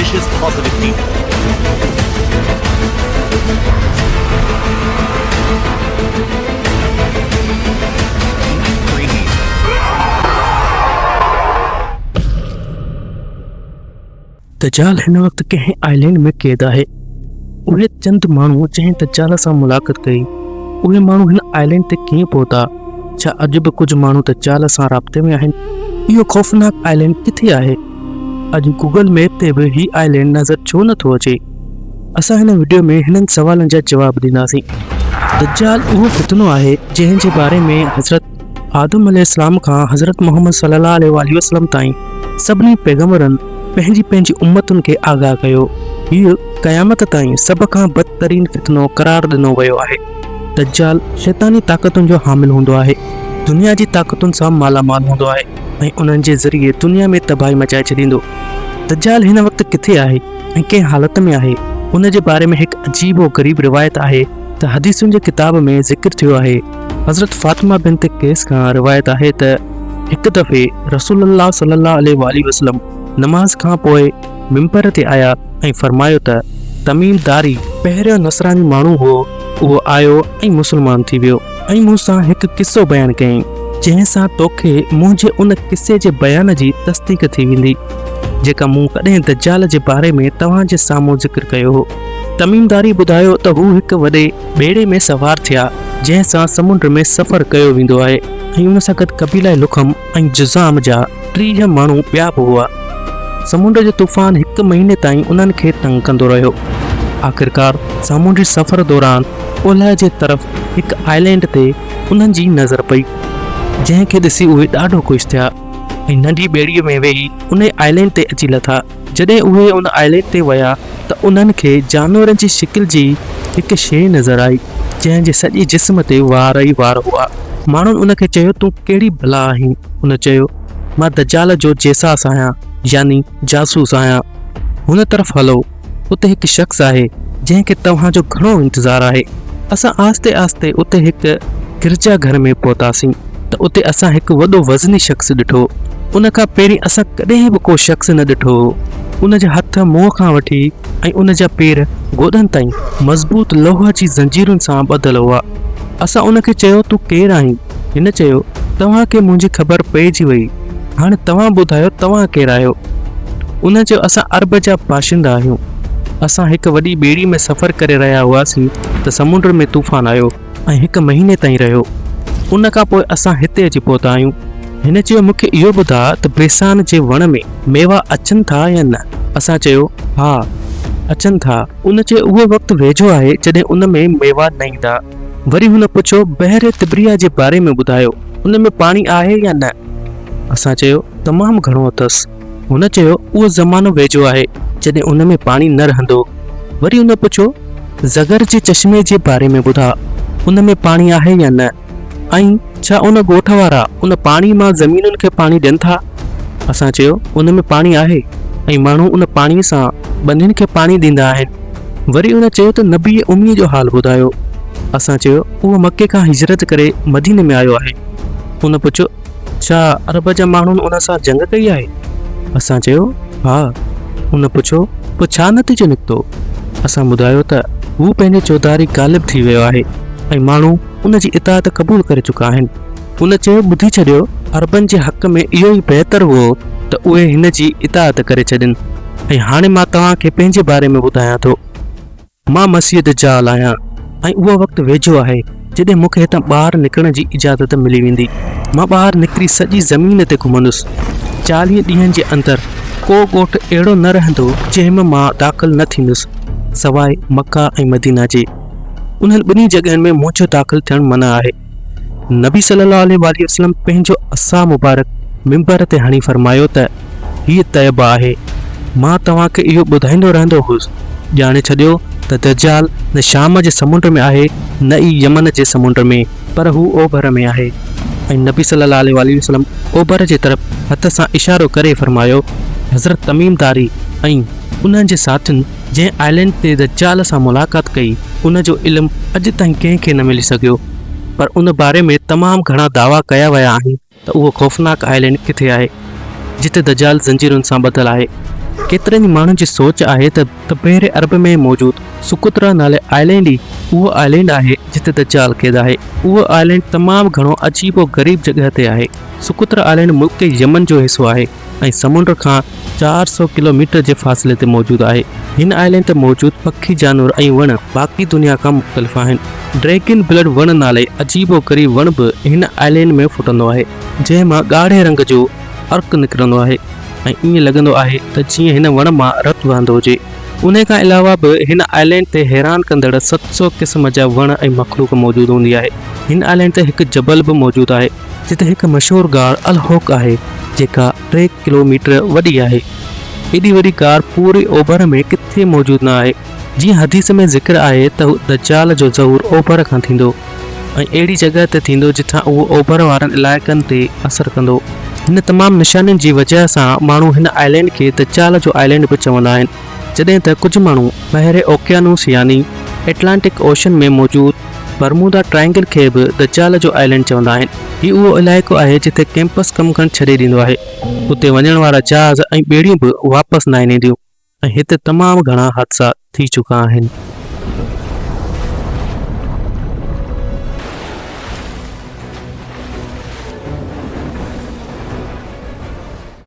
ambitious positive people. Creamy. दज्जाल हिन वक़्तु कंहिं आइलैंड में क़ैद आहे। उहे चंद माण्हू जंहिं दज्जाल सां मुलाक़ात कई, उहे माण्हू हिन आइलैंड ते कीअं पहुता? छा अॼु बि कुझु माण्हू दज्जाल सां राब्ते में आहिनि? इहो ख़ौफ़नाक आइलैंड किथे आहे? अॼु गूगल मैप ते बि ही आइलैंड नज़र छो नथो अचे? असां हिन वीडियो में हिननि सवालनि जा जवाब ॾींदासीं। दज्जाल उहो फितनो आहे जंहिं जे बारे में हज़रत आदम अलैहिस्सलाम खां हज़रत मुहम्मद सल्लल्लाहु अलैहि वसल्लम ताईं सभिनी पैगंबरनि पंहिंजी उम्मतुनि खे आगाह कयो। हीउ क़यामत ताईं सभ खां बदतरीन फितनो करार ॾिनो वियो आहे। दज्जाल शैतानी ताक़तुनि जो हामिल हूंदो आहे, दुनिया जी ताक़तुनि सां मालामाल हूंदो आहे ऐं उन्हनि जे ज़रिए दुनिया में तबाही मचाए छॾींदो। दज्जाल हिन वक़्तु किथे आहे ऐं कंहिं हालत में आहे? उन जे बारे में हिकु अजीब गरीब रिवायत आहे त हदीसुनि जे किताब में ज़िक्र थियो आहे। हज़रत फातिमा बिन्त कैस खां रिवायत आहे त हिकु दफ़े रसूलुल्लाह सल्लल्लाहु अलैहि वसल्लम नमाज़ खां पोइ मिंबर ते आया ऐं फरमायो त तमीम दारी पहिरियों नसरानी माण्हू हो, उहो आयो ऐं मुस्लमान थी वियो ऐं मूंसां हिकु किस्सो बयानु कयईं, जंहिं सां तोखे मुंहिंजे उन किस्से जे बयान जी तस्दीक थी वेंदी जेका मूं कॾहिं दज्जाल जे बारे में तव्हां जे साम्हूं ज़िक्र कयो हो। तमीमदारी ॿुधायो त हू हिकु वॾे ॿेड़े में सवार थिया जंहिं सां समुंड में सफ़र कयो वेंदो आहे ऐं उन सां गॾु कबीला लुखम ऐं जुज़ाम जा 30 माण्हू ॿिया बि हुआ। समुंड जो तूफ़ान 1 महीने ताईं उन्हनि खे तंग कंदो रहियो। आख़िरकार सामुंडी सफ़र दौरान ओलह जे तरफ़ हिकु आइलैंड ते उन्हनि जी नज़र पई, जंहिं खे ॾिसी उहे ॾाढो ख़ुशि थिया ऐं नंढी ॿेड़ीअ में वेही उन आइलैंड ते अची लथा। जॾहिं उहे उन आइलैंड ते विया त उन्हनि खे जानवरनि जी शिकिल जी हिकु शइ नज़र आई, जंहिं जे सॼे जिस्म ते वार ई वार हुआ। माण्हुनि उन खे चयो, तूं कहिड़ी भला आहीं? उन चयो, मां दज्जाल जो जेसास आहियां, यानी जासूस आहियां। हुन तरफ़ हलो, उते हिकु शख़्स आहे जंहिं खे तव्हांजो घणो इंतज़ारु आहे। असां आस्ते आस्ते उते हिकु गिरजा घर में पहुतासीं त उते असां हिकु वॾो वज़नी शख़्स ॾिठो। उन खां पहिरीं असां कॾहिं बि को शख़्स न ॾिठो हो। उन जा हथ मुंहं खां वठी ऐं उन जा पेर गोॾनि ताईं मज़बूत लोह जी ज़ंजीरुनि सां ॿधल हुआ। असां उन खे चयो, तूं केरु आहीं? हिन चयो, तव्हांखे मुंहिंजी ख़बर पइजी वई, हाणे तव्हां ॿुधायो तव्हां केरु आहियो? उन चयो, असां अरब जा बाशिंदा आहियूं। असां हिकु वॾी ॿेड़ी में सफ़र करे रहिया हुआसीं त समुंड में तूफ़ान आयो ऐं 1 महीने ताईं रहियो। उन खां पोइ असां हिते अची पहुता आहियूं। हिन चयो, मूंखे इहो ॿुधा त बेसान जे वण में मेवा अचनि था या न? असां चयो, हा अचनि था। उन चयो, उहो वक़्तु वेझो आहे जॾहिं उन में मेवा न ईंदा। वरी हुन पुछो, बहर तिब्रिया जे बारे में ॿुधायो, उन में पाणी आहे या न? असां चयो, तमामु घणो अथसि। हुन चयो, उहो ज़मानो वेझो आहे जॾहिं उन में पाणी न रहंदो। वरी हुन पुछो, ज़गर जे चश्मे जे बारे में ॿुधा, उन में पाणी आहे या न? ऐं छा उन ॻोठ वारा उन पाणी मां ज़मीनुनि खे पाणी ॾियनि था? असां चयो, उन में पाणी आहे ऐं माण्हू उन पाणीअ सां ॿनियुनि खे पाणी ॾींदा आहिनि। वरी उन चयो त नबी उम्मीअ जो हाल ॿुधायो। असां चयो, उहो मके खां हिजरत करे मदीने में आयो आहे। उन पुछो, छा अरब जा माण्हुनि उन सां जंग कई आहे? असां चयो, हा। उन पुछो, पोइ छा नतीजो निकितो? असां ॿुधायो त हू पंहिंजे चौधारी ग़ालिब थी वियो आहे ऐं माण्हू उन जी इताअत क़बूल करे चुका आहिनि। उन चयो, ॿुधी छॾियो, अरबनि जे हक़ में इहो ई बहितर हो त उहे हिन जी इताअत करे छॾनि। ऐं हाणे मां तव्हांखे पंहिंजे बारे में ॿुधायां थो। मां मसीह दज्जाल आहियां ऐं उहो वक़्तु वेझो आहे जॾहिं मूंखे हितां ॿाहिरि निकिरण जी इजाज़त मिली वेंदी। मां ॿाहिरि निकिरी सॼी ज़मीन ते घुमंदुसि। 40 ॾींहंनि जे अंदरि को ॻोठु अहिड़ो न रहंदो जंहिं में मां दाख़िल न थींदुसि, सवाइ मक्का ऐं मदीना जे। उन्हनि ॿिन्ही जॻहियुनि में मुंहिंजो दाख़िल थियणु मना आहे। नबी सल्लल्लाहु अलैहि वसल्लम पंहिंजो असा मुबारक मिंबर ते हणी फरमायो त हीअ तयबा आहे। मां तव्हांखे इहो ॿुधाईंदो रहंदो हुउसि, ॼाणे छॾियो त दज्जाल न शाम जे समुंड में आहे न ई यमन जे समुंड में, पर हू ओभर में आहे। ऐं नबी सल्लल्लाहु अलैहि वसल्लम ओभर जे तरफ़ हथ सां इशारो करे फरमायो, हज़रत तमीमदारी ऐं उन्हनि जे साथियुनि जंहिं आइलैंड ते दज्जाल सां मुलाक़ात कई, उन जो इल्मु अॼु ताईं कंहिंखे न मिली सघियो। पर उन बारे में तमामु घणा दावा कया विया आहिनि त उहो ख़ौफ़नाक आइलैंड किथे आहे जिते दज्जाल ज़ंजीरुनि सां ॿधल आहे। केतिरनि माण्हुनि जी सोच आहे त ॿेरे अरब में मौजूदु सुकुत्रा नाले आइलैंड ई उहो आइलैंड आहे जिते दज्जाल क़ैद आहे। उहो आइलैंड तमामु घणो अजीबो ग़रीब जॻह ते आहे। सुकुत्रा आइलैंड मुल्क यमन जो हिसो आहे ऐं समुंड खां 400 किलोमीटर जे फ़ासिले ते मौजूदु आहे। हिन आइलैंड ते मौजूदु पखी जानवर ऐं वण बाक़ी दुनिया खां मुख़्तलिफ़ आहिनि। ड्रैगन ब्लड वण नाले अजीबो ग़रीब वण बि हिन आइलैंड में फुटंदो आहे, जंहिं मां ॻाढ़े रंग जो अर्क निकिरंदो आहे ऐं ईअं लॻंदो आहे त जीअं हिन वण मां रतु वहंदो हुजे। उन खां अलावा बि हिन आइलैंड ते हैरान कंदड़ 700 क़िस्म जा वण ऐं मख़लूक मौजूदु हूंदी आहे। हिन आइलैंड ते हिकु जबल बि मौजूदु आहे जिते हिकु मशहूरु गार अल होक आहे जेका 3 किलोमीटर वॾी आहे। एॾी वॾी गार पूरे ओभर में किथे मौजूदु न आहे। जीअं हदीस में ज़िक्र आहे त दज्जाल जो ज़हूर ओभर खां थींदो ऐं अहिड़ी जॻह ते थींदो जिथां उहो ओभर वारनि इलाइक़नि ते असरु कंदो। हिन तमामु निशानियुनि जी वजह सां माण्हू हिन आइलैंड खे दज्जाल जो आइलैंड बि चवंदा आहिनि, जॾहिं त कुझु माण्हू बहिरे ओकियानूस यानी एटलांटिक ओशन में मौजूदु बरमूदा ट्रायंगल खे बि दज्जाल जो आइलैंड चवंदा आहिनि। हीउ उहो इलाइक़ो आहे जिथे कैंपस कमु करणु छॾे ॾींदो आहे। उते वञण वारा जहाज़ ऐं ॿेड़ियूं बि वापसि न ईंदियूं ऐं हिते तमामु घणा हादसा थी चुका आहिनि।